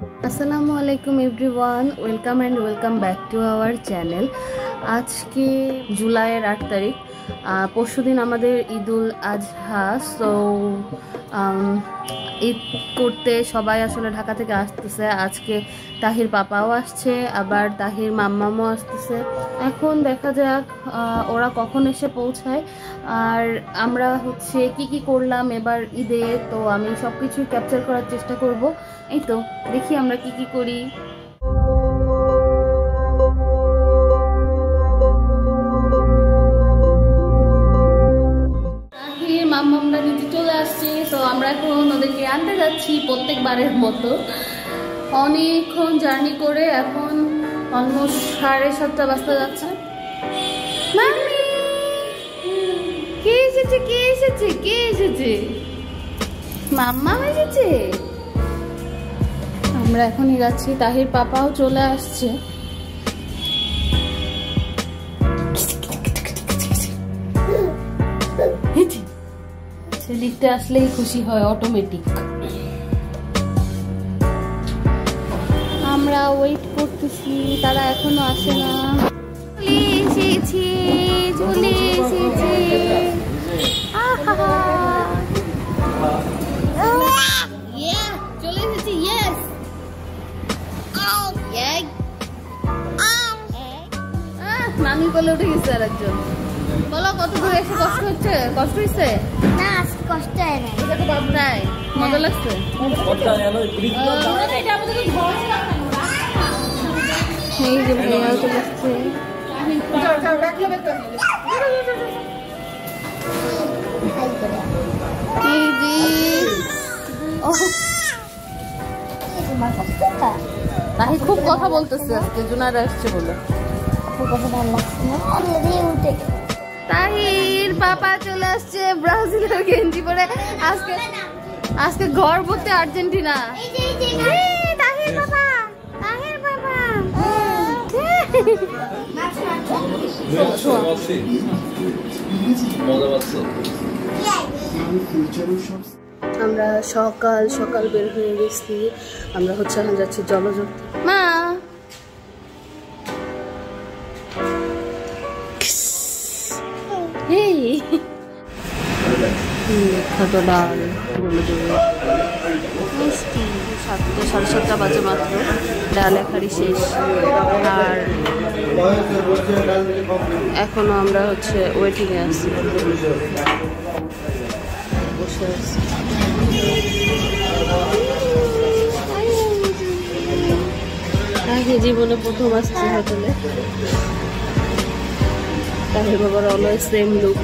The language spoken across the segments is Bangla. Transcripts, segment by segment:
আসসালামু আলাইকুম everyone, welcome and welcome back to our channel. আজকে জুলাইয়ের 8 তারিখ, পরশুদিন আমাদের ঈদুল আজহা। সো ঈদ করতে সবাই আসলে ঢাকা থেকে আসতেছে। আজকে তাহির পাপাও আসছে, আবার তাহির মাম্মামও আসতেছে। এখন দেখা যাক ওরা কখন এসে পৌঁছায়, আর আমরা হচ্ছে কি করলাম এবার ঈদে, তো আমি সব কিছু ক্যাপচার করার চেষ্টা করব। এই তো দেখি আমরা কি করি। তাহির মাম্মামরা নিচে চলে আসছে, তো আমরা এখন ওদেরকে আনতে যাচ্ছি প্রত্যেকবারের মতো। অনেকক্ষণ জার্নি করে এখন অলমোস্ট 7:30 বাজতে যাচ্ছে। মাম্মি, কে এসেছে? মাম্মা এসেছে। আমরা এখনই যাচ্ছি, তাহির পাপাও চলে আসছে। সেদিকটা আসলেই খুশি হয় অটোমেটিক। আমরা ওয়েট করতেছি, তারা এখনো আসে না। চলে এসেছে। চলে এসেছি, ইয়েস। মামি বলে উঠে গেছে আর একজন। বলো, কত দূরে এসে কষ্ট হয়েছে? না, কষ্ট হয় না। তাই মজা লাগছে। এই যে ভাইয়াও চলে আসছে। তাহি খুব কথা বলতেছে আজকে, জুনারা আসছে বলে। তাহির পাপা চলে আসছে ব্রাজিলের গেঞ্জি পরে। আজকে ঘর ভর্তি আর্জেন্টিনা। তাহির পাপা আমরা সকাল সকাল বের হয়ে গেছি। আমরা হচ্ছে এখন যাচ্ছি জলযোগ। মা, খাটো ডাল, মিষ্টি। 7:30 বাজে মাত্র, ডাল এখারি শেষ। আর এখনো আমরা হচ্ছে ওয়েটিংয়ে আছি, বসে আছি। আগে জীবনে প্রথম আসছে হোটেলে। তাহির বাবার অলওয়েজ সেম লুক।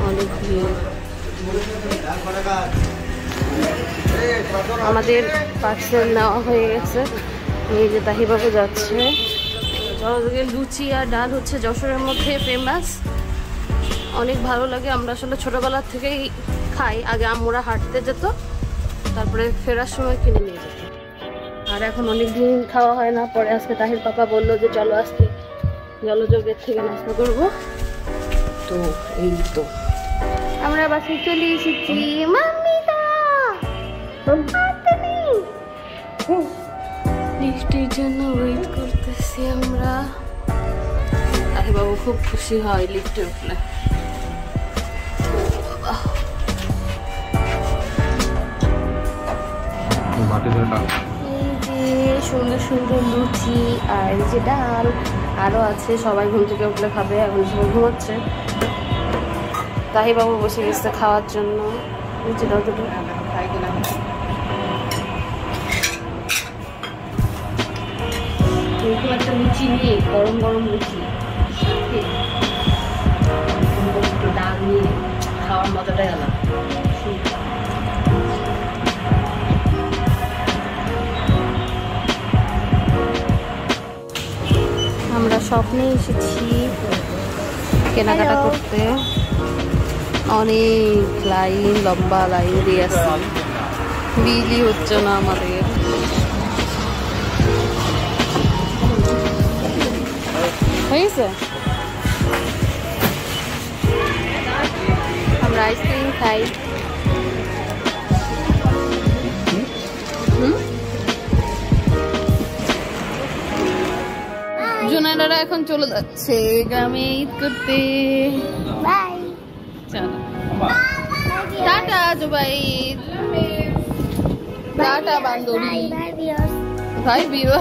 অনেক ভিড়। আমাদের পার্সেল নেওয়া হয়ে গেছে। এই যে তাহিবাবু যাচ্ছে। জলযোগের লুচি আর ডাল হচ্ছে যশোরের মধ্যে ফেমাস, অনেক ভালো লাগে। আমরা আসলে ছোটবেলার থেকেই খাই। আগে আম্মুরা হাঁটতে যেত, তারপরে ফেরার সময় কিনে নিয়ে যেত। আর এখন অনেকদিন খাওয়া হয় না। পরে আজকে তাহির পাপা বললো যে চলো আজকে জলযোগের থেকে নাস্তা করবো। তো এই তো আমরা বাসে চলে এসেছি। লিফটের জন্য ওয়েট করতেছি আমরা। তাহির বাবু খুব খুশি হয় লিফটে উঠলে। এই যে সুন্দর সুন্দর লুচি আর এই যে ডাল আরো আছে। সবাই ঘুম থেকে উঠলে খাবে, এখন সবাই ঘুমাচ্ছে। তাহির বাবু বসে গেছে খাওয়ার জন্য। লুচি দাও দুটো। একটা লুচি নিয়ে, গরম গরম লুচি, ডাল নিয়ে খাওয়ার মজাটাই আলাদা। আমরা স্বপ্নে এসেছি কেনাকাটা করতে। অনেক লাইন, লম্বা লাইন দিয়ে আসছি। বিলি হচ্ছে না আমাদের। হয়েছে আইসক্রিম খাই। জুনাইদারা এখন চলে যাচ্ছে গ্রামে ঈদ করতে। বাই। চলো টাটা জুবাই, টাটা বান্ধবী, বাই ভিউয়ার্স। ভাই বিও।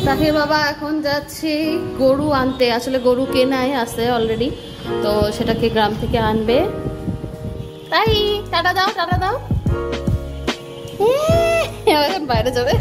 তাকে বাবা এখন যাচ্ছে গরু আনতে। আসলে গরু কেনাই আছে অলরেডি, তো সেটাকে গ্রাম থেকে আনবে। তাই টাটা দাও, টাটা দাও। এখন বাইরে যাবে।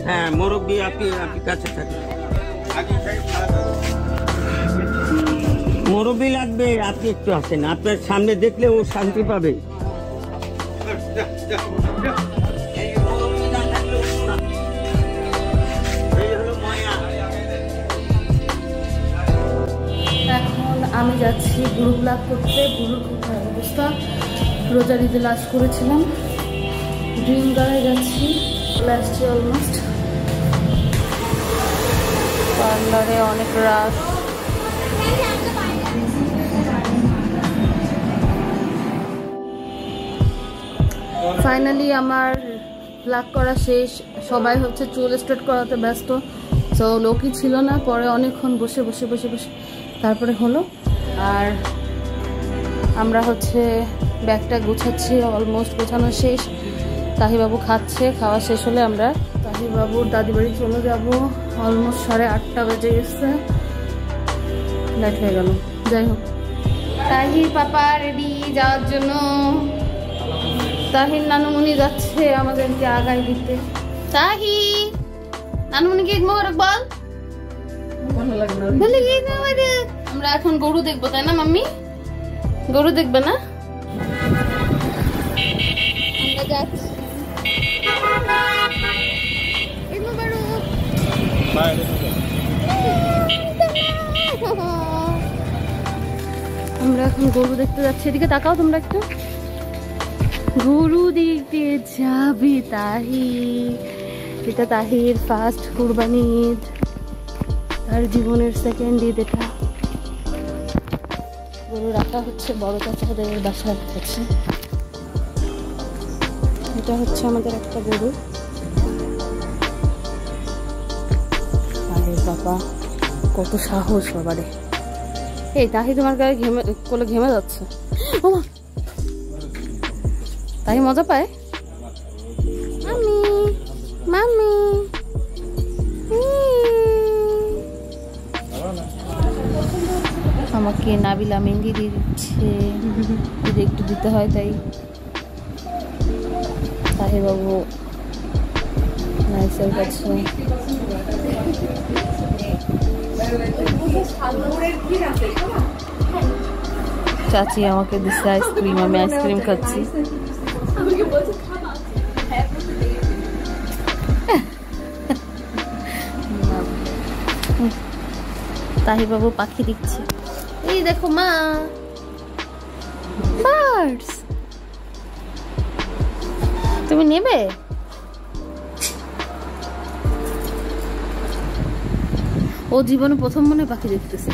হ্যাঁ মুরব্বী আপনি কাছে থাকেন, মুরব্বী লাগবে, আপনি একটু আসেন, আপনার সামনে দেখলে ও শান্তি পাবে। এখন আমি যাচ্ছি গ্রুপ লাভ করতে। গুরুর খুব খারাপ অবস্থা, রোজার ঈদে লাস্ট করেছিলাম। ড্রিম গাড়ায় যাচ্ছি, চলে আসছি অলমোস্ট। পার্লারে অনেক রাশ। ফাইনালি আমার ব্লগ করা শেষ। সবাই হচ্ছে চুল স্ট্রেট করাতে ব্যস্ত, তো লোকই ছিল না। পরে অনেকক্ষণ বসে বসে বসে বসে তারপরে হলো। আর আমরা হচ্ছে ব্যাগটা গুছাচ্ছি, অলমোস্ট গোছানো শেষ। তাহিবাবু খাচ্ছে, খাওয়া শেষ হলে আমরা তাহিবাবুর দাদি বাড়ি চলে যাব। অলমোস্ট 8:30 বেজে গেছে, লেট হয়ে গেল। যাই হোক, তাহি পাপা রেডি যাওয়ার জন্য। তাহির নানুমণি যাচ্ছে আমাদেরকে আগায় দিতে। তাহি নানুমণিকে মোবারক বল। আমরা এখন গরু দেখবো, তাই না মাম্মি? গরু দেখবে না? আমরা যাচ্ছি। আমরা এখন গরু দেখতে যাচ্ছি। এদিকে তাকাও তোমরা একটু। গরু দেখতে যাবে তাহি। এটা তাহির ফার্স্ট কুরবানি ঈদ, তার জীবনের সেকেন্ড ঈদ। এটা গরু রাখা হচ্ছে বড় চাচাদের বাসার কাছে। এটা হচ্ছে আমাদের একটা গরু। আরে বাবা, কত সাহস বাবারে! এই তাহি তোমার গায়ে কোলে ঘেমে যাচ্ছে। ওমা, তাহি মজা পায়। মামি মামি, আমাকে নাবিলা মেহেন্দি দিয়ে দিচ্ছে। ঈদে একটু দিতে হয় তাই। তাহি বাবু নাইসের কাছে। চাচি আমাকে দিচ্ছে আইসক্রিম, আমি আইসক্রিম খাচ্ছি। তাহি বাবু পাখি দিচ্ছে। এই দেখো মা, বার্ডস। তুমি নেবে? ও জীবনে প্রথম মনে পাখি দেখতেছে।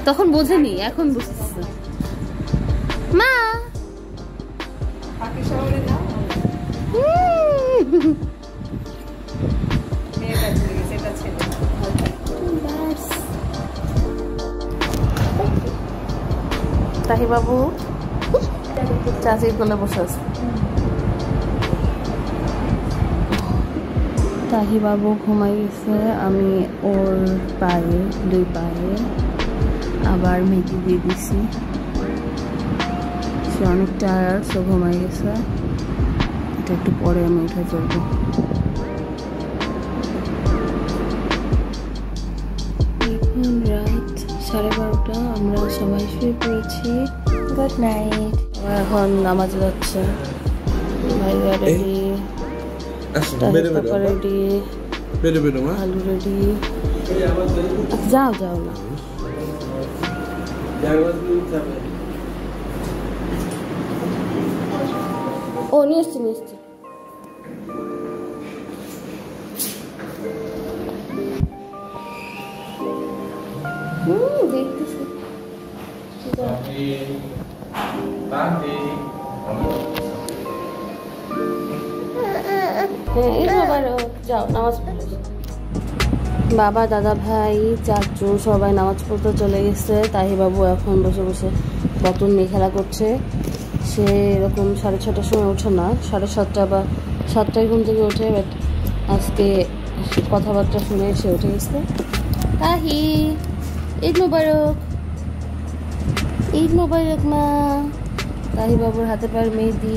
তখন বোঝেনি, এখন বুঝতেছে। মা তাহি বাবু চাচির কোলে বসে আছে। তাহি বাবু ঘুমাই গেছে। আমি ওর পায়ে, দুই পায়ে আবার মেহেদি দিয়ে দিছি। সে অনেক টায়ার্ড, সে ঘুমাই গেছে। এটা একটু পরে আমি উঠে চলবো। এখন রাত 12:30, আমরা সবাই শুয়ে পড়েছি। Good night. এখন নামাজ যাচ্ছে। ভাইয়া রেডি, রেডি, আলু রেডি। যাও যাও না, ও নিয়ে এসছি নিয়ে এসছি। দেখতেছি যাও নামাজ পড়ো। বাবা, দাদা ভাই, চাচু সবাই নামাজ পড়তে চলে গেছে। তাহি বাবু এখন বসে বসে বতন নিয়ে খেলা করছে। সে এরকম 6:30টার সময় ওঠে না, 7:30 বা 7টায় ঘুম থেকে ওঠে। বাট আজকে কথাবার্তা শুনে সে উঠে গেছে। তাহি, ঈদ মোবারক, ঈদ মোবারক মা। তাহি বাবুর হাতে পায়ের মেহেদি।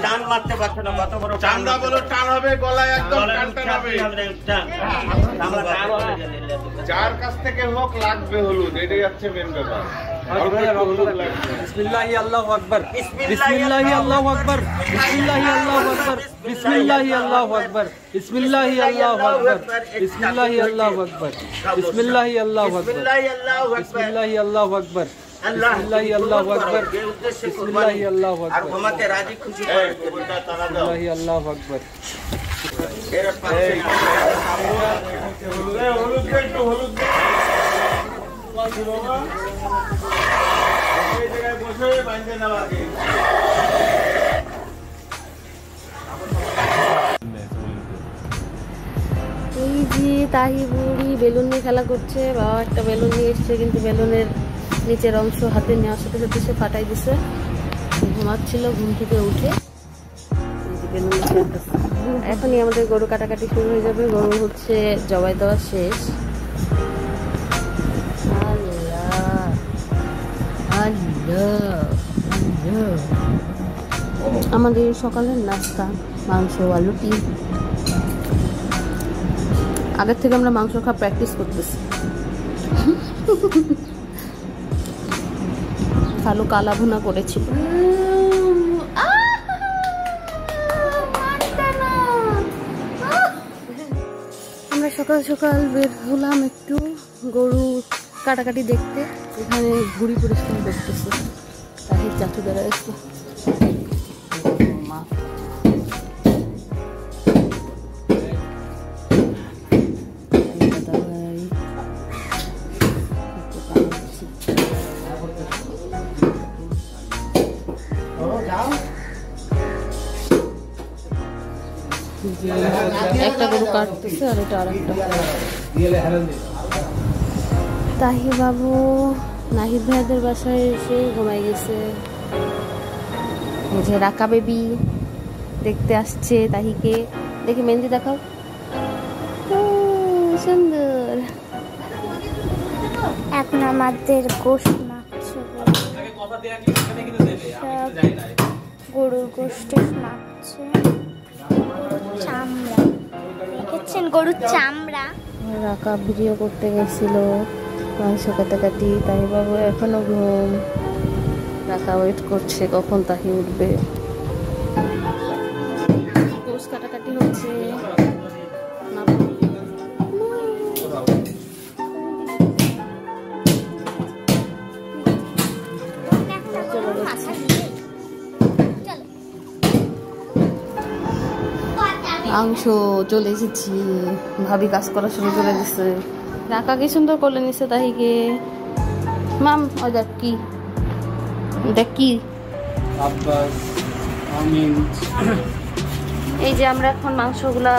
টান মারতে পারছো না, কত বড় চান্দা বলো, টান হবে গলায়, একদম টান হবে। যার কাছ থেকে হোক লাগবে হলুদ, এটাই হচ্ছে মেন ব্যাপার। বিসমিল্লাহি আল্লাহু আকবার, বিসমিল্লাহি আল্লাহু আকবার, বিসমিল্লাহি আল্লাহু আকবার, বিসমিল্লাহি আল্লাহু আকবার, বিসমিল্লাহি আল্লাহু আকবার, বিসমিল্লাহি আল্লাহু আকবার, বিসমিল্লাহি আল্লাহু আকবার, বিসমিল্লাহি আল্লাহু আকবার, বিসমিল্লাহি আল্লাহু আকবার, বিসমিল্লাহি আল্লাহু আকবার। তোমাকে রাজি খুশি করে বলটা তারা দাও। বিসমিল্লাহি আল্লাহু আকবার। হলুদ দে, একটু হলুদ দে। এই জায়গায় বসে বাইন্দে নাও আগে। এই যে তাহি বুড়ি বেলুন নিয়ে খেলা করছে। বাবা একটা বেলুন নিয়ে এসছে, কিন্তু বেলুনের নিচের অংশ হাতে নেওয়ার সাথে সাথে সে ফাটাই দিছে। ঘুমাচ্ছিল, ঘুম থেকে উঠে বেলুন খেলতেছে। এখনই আমাদের গরু কাটাকাটি শুরু হয়ে যাবে। গরু হচ্ছে জবাই দেওয়া শেষ। আমাদের সকালের নাস্তা মাংস, আলু, আগের থেকে আমরা মাংস খাওয়া প্র্যাকটিস করতেছি। কালো কালা ভুনা করেছি। আমরা সকাল সকাল বের হলাম একটু গরু কাটাকাটি দেখতে। এখানে ঘুড়ি পরিষ্কার করতেছে, তাহির চাচু দ্বারা এসে মা একটা গরু কাটতেছে আর এটা আরেকটা। তাহি বাবু নাহিদ ভাইদের বাসায় এসে ঘুমাই গেছে। যে রাকা বেবি দেখতে আসছে তাহিকে। দেখি মেহেন্দি দেখাও, সুন্দর। এখন আমাদের গোশত মাখছে, গরুর গোশত মাখছে, চামড়া দেখেছেন, গরুর চামড়া। রাকা ভিডিও করতে গেছিল মাংস কাটাকাটি। তাহি বাবু এখনো ঘুম। রাকা ওয়েট করছে কখন তাহি উঠবে। গোশ কাটাকাটি হচ্ছে। মাংস চলে এসেছি, ভাবি কাজ করা শুরু করে দিচ্ছে। রাকা কি সুন্দর করলে নিচ্ছে তাহিকে। মাম ওই দেখ কি, দেখ কি। এই যে আমরা এখন মাংসগুলা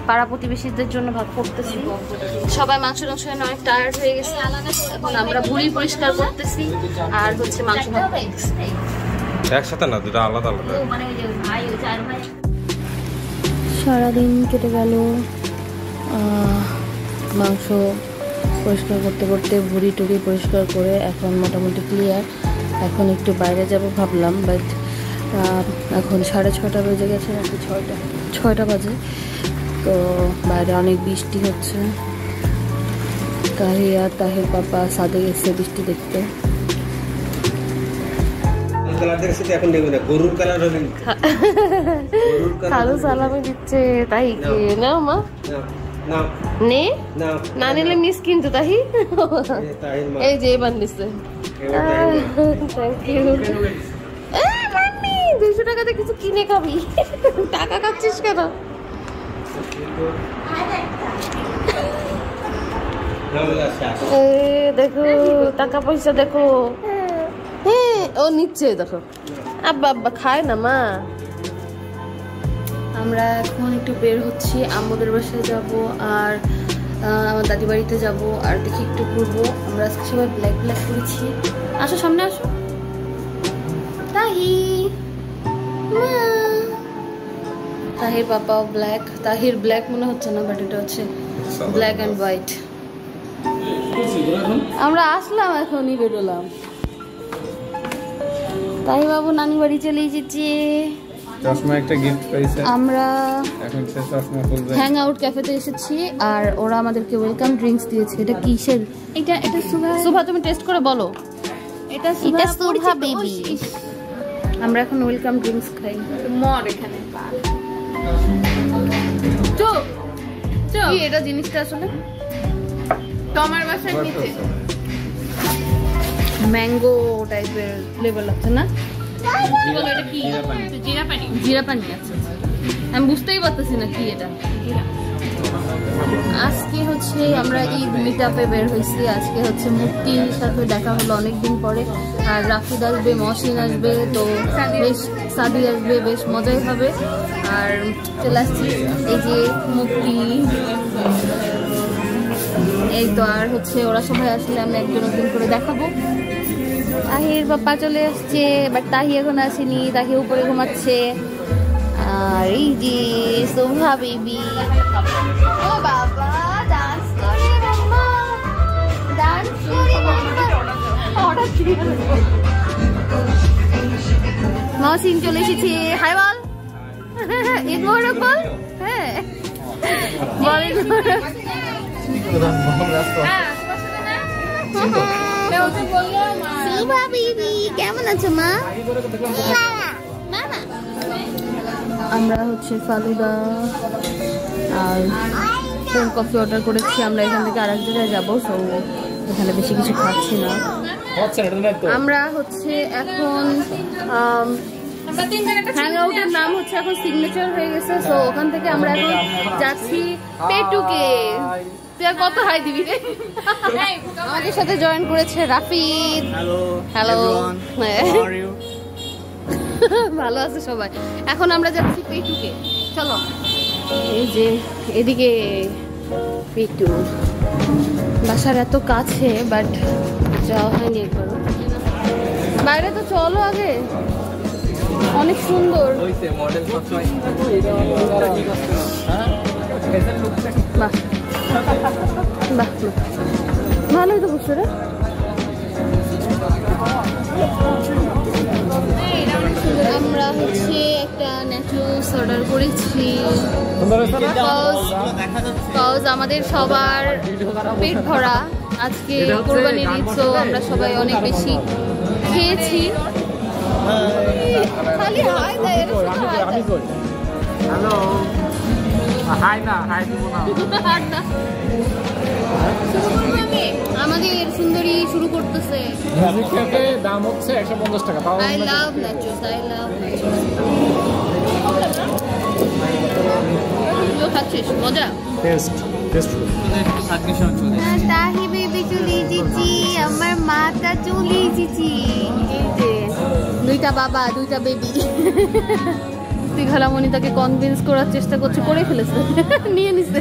পাড়া প্রতিবেশীদের জন্য ভাগ করতেছি। সবাই মাংস এনে অনেক টায়ার্ড হয়ে গেছে। এখন আমরা ভুঁড়ি পরিষ্কার করতেছি আর হচ্ছে মাংস ভাগ করতেছি। একসাথে না, দুটো আলাদা আলাদা। সারাদিন কেটে গেল মাংস পরিষ্কার করতে করতে, ভুঁড়ি টুড়ি পরিষ্কার করে এখন মোটামুটি ক্লিয়ার। এখন একটু বাইরে যাব ভাবলাম, বাট এখন 6:30 বেজে গেছে, নাকি 6টা বাজে। তো বাইরে অনেক বৃষ্টি হচ্ছে। তাহি আর তাহির পাপা সাদে গেছে বৃষ্টি দেখতে। কালো সালামি দিচ্ছে তাহিকে। না মা নে, না নিলে মিস কিন্তু তাহি। এই যে এবার নিচ্ছে। Thank you. 200 টাকাতে কিছু কিনে খাবি, টাকা খাচ্ছিস কেন? দেখো টাকা পয়সা দেখো। হ্যাঁ ও নিচ্ছে দেখো। আব্বা আব্বা খায় না মা। আমরা এখন একটু বের হচ্ছি, আম্মুদের বাসায় যাব আর আমার দাদি বাড়িতে যাব আর দেখি একটু ঘুরবো। আমরা আজকে সবাই ব্ল্যাক ব্ল্যাক করেছি। আসো সামনে আসো। তাহি মা, তাহির পাপাও ব্ল্যাক। তাহির ব্ল্যাক মনে হচ্ছে না, বাট এটা হচ্ছে ব্ল্যাক অ্যান্ড হোয়াইট। আমরা আসলাম, এখনই বেরোলাম। তাহি বাবু নানি বাড়ি চলে এসেছে। চশমা একটা গিফট পাইছে। আমরা এখন সে চশমা খুলবে। হ্যাং আউট ক্যাফেতে এসেছি আর ওরা আমাদেরকে ওয়েলকাম ড্রিঙ্কস দিয়েছে। এটা কিসের? এটা সুভা তুমি টেস্ট করে বলো। এটা সুভা বেবি। আমরা এখন ওয়েলকাম ড্রিঙ্কস খাই। মর এখানে চুপ চুপ। কি এটা জিনিসটা আসলে তোমার বাসার নিচে ম্যাঙ্গো টাইপের ফ্লেভার লাগছে না? এটা কি? জিরা পানি আছে। আমি বুঝতেই পারতেছি না কি এটা। আজকে হচ্ছে আমরা ঈদ মিটআপে বের হয়েছি। আজকে হচ্ছে মুক্তির সাথে দেখা হলো অনেকদিন পরে। আর রাফিদ আসবে, মহসিন আসবে, তো বেশ সাদি আসবে, বেশ মজাই হবে। আর চলে আসছি এই যে মুক্তি, এই তো। আর হচ্ছে ওরা সবাই আসলে আমি একজন একজন করে দেখাবো। তাহির বাপ্পা চলে আসছে, বাট তাহি এখন আসেনি, তাহি উপরে ঘুমাচ্ছে। আর এই যে সোভা বেবি। ও বাবা ডান্স করে মাম্মা, ডান্স করে মাম্মা। অর্ডার দিয়ে মহসিন চলে এসেছে। হাই বল, ঈদ মোবারক বল। হ্যাঁ বল ঈদ মোবারক। শিবা বিবি কেমন আছো মা? আমরা হচ্ছে ফালুদা আর কোল্ড কফি অর্ডার করেছি। আমরা এখান থেকে আরেক জায়গায় যাবো, সো এখানে বেশি কিছু খাচ্ছি না। আমরা হচ্ছে এখন হ্যাং আউটের নাম হচ্ছে এখন সিগনেচার হয়ে গেছে, সো ওখান থেকে আমরা এখন যাচ্ছি পেটুকে। তুই আর কত হাই দিবি রে? আমাদের সাথে জয়েন করেছে রাফিদ। হ্যালো, ভালো আছে সবাই। এখন আমরা যাচ্ছি পেটুকে, চলো। এই যে এদিকে পেটু, বাসার এত কাছে বাট যাওয়া হয়নি একবার। বাইরে তো চলো আগে, অনেক সুন্দর। বাহ বাহ, ভালোই তো বুঝছো রে। আমরা হচ্ছে একটা ন্যাচুরালস অর্ডার করেছি, কজ আমাদের সবার পেট ভরা। আজকে কোরবানির ঈদ, তো আমরা সবাই অনেক বেশি খেয়েছি। খালি হাই দেয়, হ্যালো, হাই না, হাই দিব না। আমাদের সুন্দরী শুরু করতেছে। দাম হচ্ছে 150 টাকা। I love nachos, I love nachos. তুইও খাচ্ছিস? মজা? তাহি বেবি চলে এসেছি, আমার মাটা চলে এসেছি। এই যে দুইটা বাবা, দুইটা বেবি। তুই খালামণি তাকে কনভিন্স করার চেষ্টা করছে, করে ফেলেছে, নিয়ে নিছে।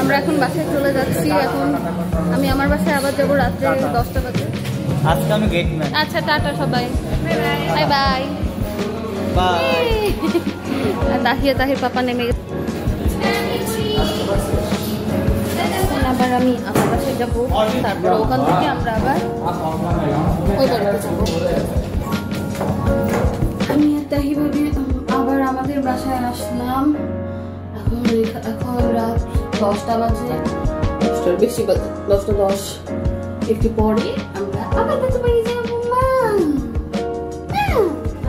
আমরা এখন বাসায় চলে যাচ্ছি। এখন আমি আমার বাসায় আবার যাবো রাত্রে 10টা বাজে। আজকে আমি গেট ম্যান। আচ্ছা, টাটা সবাই, বাই বাই বাই। তাহির পাপা নেমে গেছে। আবার আমি আমার বাসায় যাবো, তারপর ওখান থেকে আমরা আবার ওই বাড়িতে যাবো। আমি আর তাহি ভাবি আবার আমাদের বাসায় আসলাম। এখন রাত 10টা বাজে, 10টার বেশি বাজে, 10টা 10। একটু পরে আমরা আবার বাড়ি যাবো।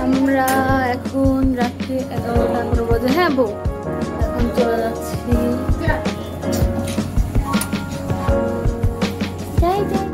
আমরা এখন রাত্রে 11টা 11 বাজে। হ্যাঁ বউ, এখন চলে যাচ্ছি। যাই যাই